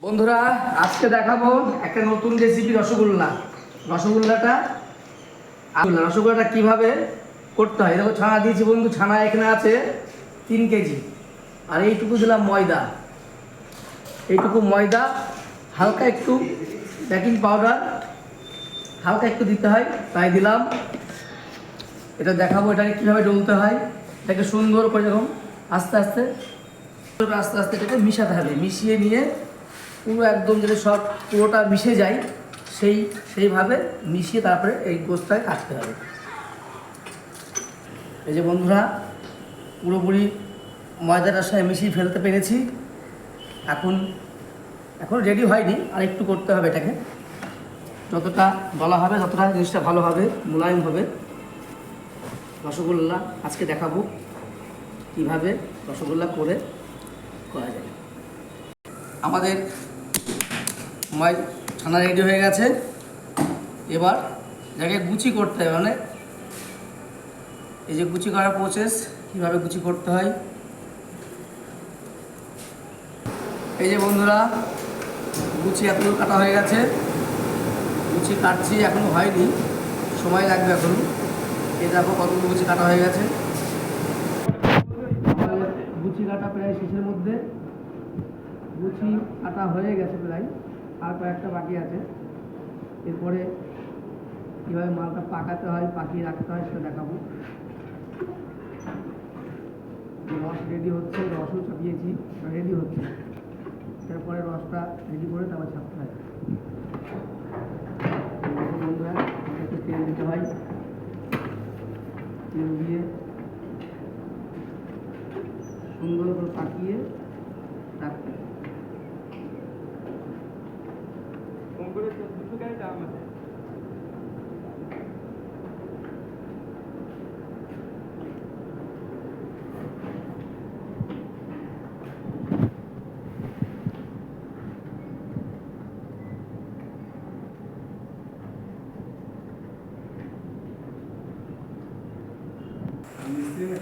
বন্ধুরা আজকে দেখাবো একটা নতুন রেসিপি রসগোল্লাটা কিভাবে করতে হয়। দেখো ছানা দিয়েছি বন্ধু, ছানা এখানে আছে 3 কেজি, আর এইটুকু দিলাম ময়দা, হালকা একটু বেকিং পাউডার হালকা একটু দিতে হয়, তাই দিলাম। এটা দেখাবো এটাকে কীভাবে ডলতে হয়। এটাকে সুন্দর করে যখন আস্তে আস্তে এটাকে মিশাতে হবে, মিশিয়ে নিয়ে পুরো একদম যদি সব পুরোটা মিশে যায় সেইভাবে মিশিয়ে তারপরে এই গোস্তটাকে কাটতে হবে। এই যে বন্ধুরা পুরোপুরি ময়দাটার সাথে মিশিয়ে ফেলতে পেরেছি। এখন রেডি হয়নি, আর একটু করতে হবে এটাকে। যতটা বলা হবে ততটা জিনিসটা ভালো হবে, মোলায়েম হবে। রসগোল্লা আজকে দেখাবো কীভাবে রসগোল্লা করা যায়। আমাদের ছানা রেডি হয়ে গেছে। এবার যাকে গুচি করতে হবে, মানে এই যে গুচি করার প্রসেস, কীভাবে গুচি করতে হয়। এই যে বন্ধুরা গুচি এতগুলো কাটা হয়ে গেছে, গুচি কাটছি, এখনও হয়নি, সময় লাগবে এখনও। এই দেখো কতগুলো গুচি কাটা হয়ে গেছে। আমাদের গুচি কাটা প্রায় শেষের মধ্যে, গুচি কাটা হয়ে গেছে প্রায়, আর কয়েকটা বাকি আছে। এরপরে কীভাবে মালটা পাকাতে হয়, পাকিয়ে রাখতে হয় সেটা দেখাবো। রস রেডি হচ্ছে, রসও চাপিয়েছি, রেডি হচ্ছে। তারপরে রসটা রেডি করে তারপর ছাপতে হয়। বন্ধুরা একটু তেল দিতে হয়, তেল দিয়ে সুন্দর করে পাকিয়ে রাখতে হয়।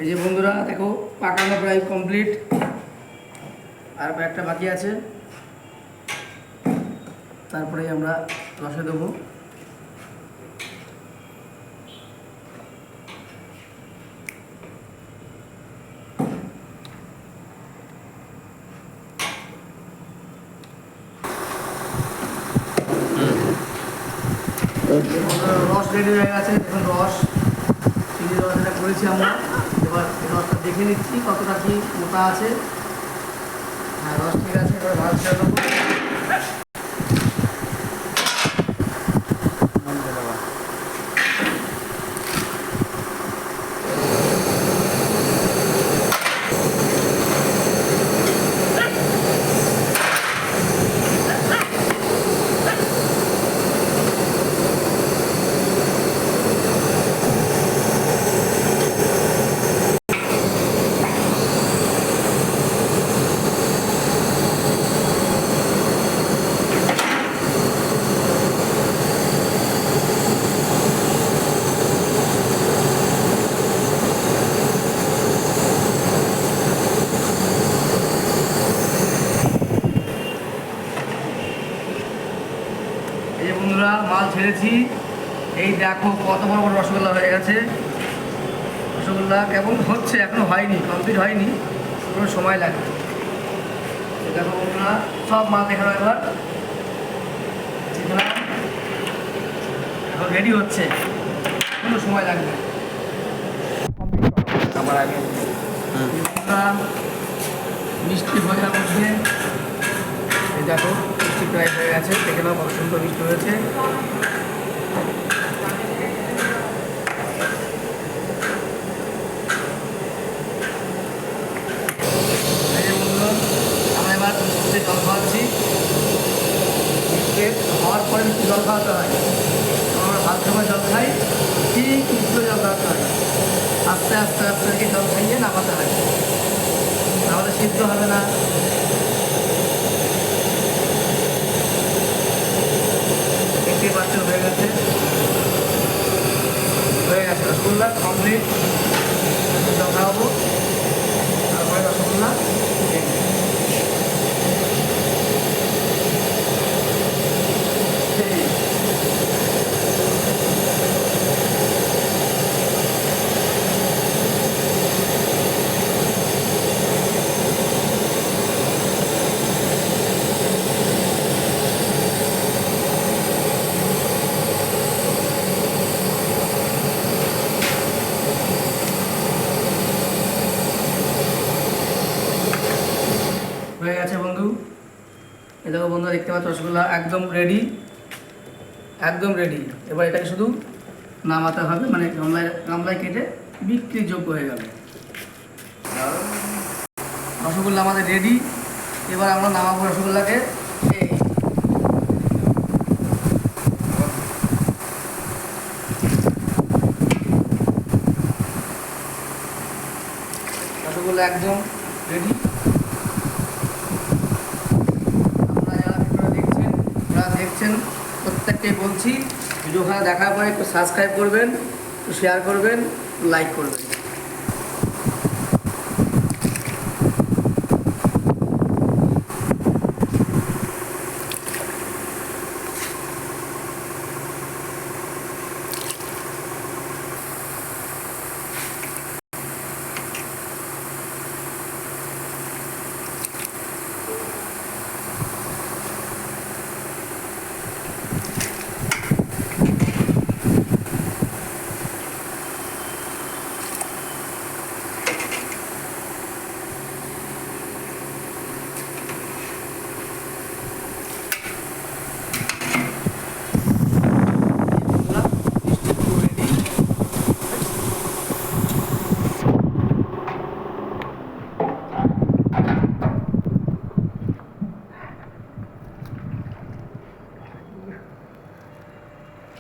এই যে বন্ধুরা দেখো পাকানো প্রায় কমপ্লিট, আর একটা বাকি আছে। তারপরে আমরা রসে দেবো। রস রেডি হয়ে গেছে, এখন রস চিনি রস এটা করেছি আমরা। এবার রসটা দেখে নিচ্ছি কতটা কি মোটা আছে। হ্যাঁ, রস ঠিক আছে, এবার ভালো ছেড়ে দেবো। এই যে বন্ধুরা মাল ছেড়েছি, এই দেখো কত বড় বড় রসগোল্লা হয়ে গেছে। রসগোল্লা কেমন হচ্ছে, এখনো হয়নি, কমপ্লিট হয়নি, কোনো সময় লাগবে। দেখো বন্ধুরা সব মাল দেখানো এবার এখন রেডি হচ্ছে, কোনো সময় লাগবে। আমার আগে মিষ্টি ভাজার মধ্যে এই দেখো মিষ্টি প্রায় হয়ে গেছে, দেখে নাও কত সুন্দর মিষ্টি হয়েছে। আমরা এবার মিষ্টিতে জল খাওয়াচ্ছি। মিষ্টি খাওয়ার পরে মিষ্টি জল খাওয়াতে হয়। আমরা ভাত সময় জল খাই, ঠিক মিষ্টি জল খাওয়াতে হয়। আস্তে আস্তে আস্তে জল খাইয়ে নামাতে হয়, নাহলে সিদ্ধ হবে না। একটি বাচ্চা হয়ে গেছে রসগোল্লা কমপ্লিট। খাওয়াবো, তারপরে রসগোল্লা এই দেখো বন্ধুরা, দেখতে পাচ্ছ রসগোল্লা একদম রেডি, একদম রেডি। এবার এটাকে শুধু নামাতে হবে, মানে গামলায় গামলায় কেটে বিক্রির যোগ্য হয়ে গেল। রসগোল্লা আমাদের রেডি। এবার আমরা নামাবো রসগোল্লাকে। এই রসগোল্লা একদম রেডি। আপনারা যারা ভিডিওটা দেখছেন, যারা দেখছেন প্রত্যেককে বলছি, ভিডিওখানে দেখার পরে একটু সাবস্ক্রাইব করবেন, একটু শেয়ার করবেন, লাইক করবেন।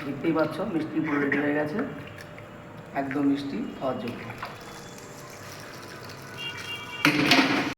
দেখতেই পাচ্ছ মিষ্টি পুরো রেডি হয়ে গেছে, একদম মিষ্টি খাওয়ার জন্য।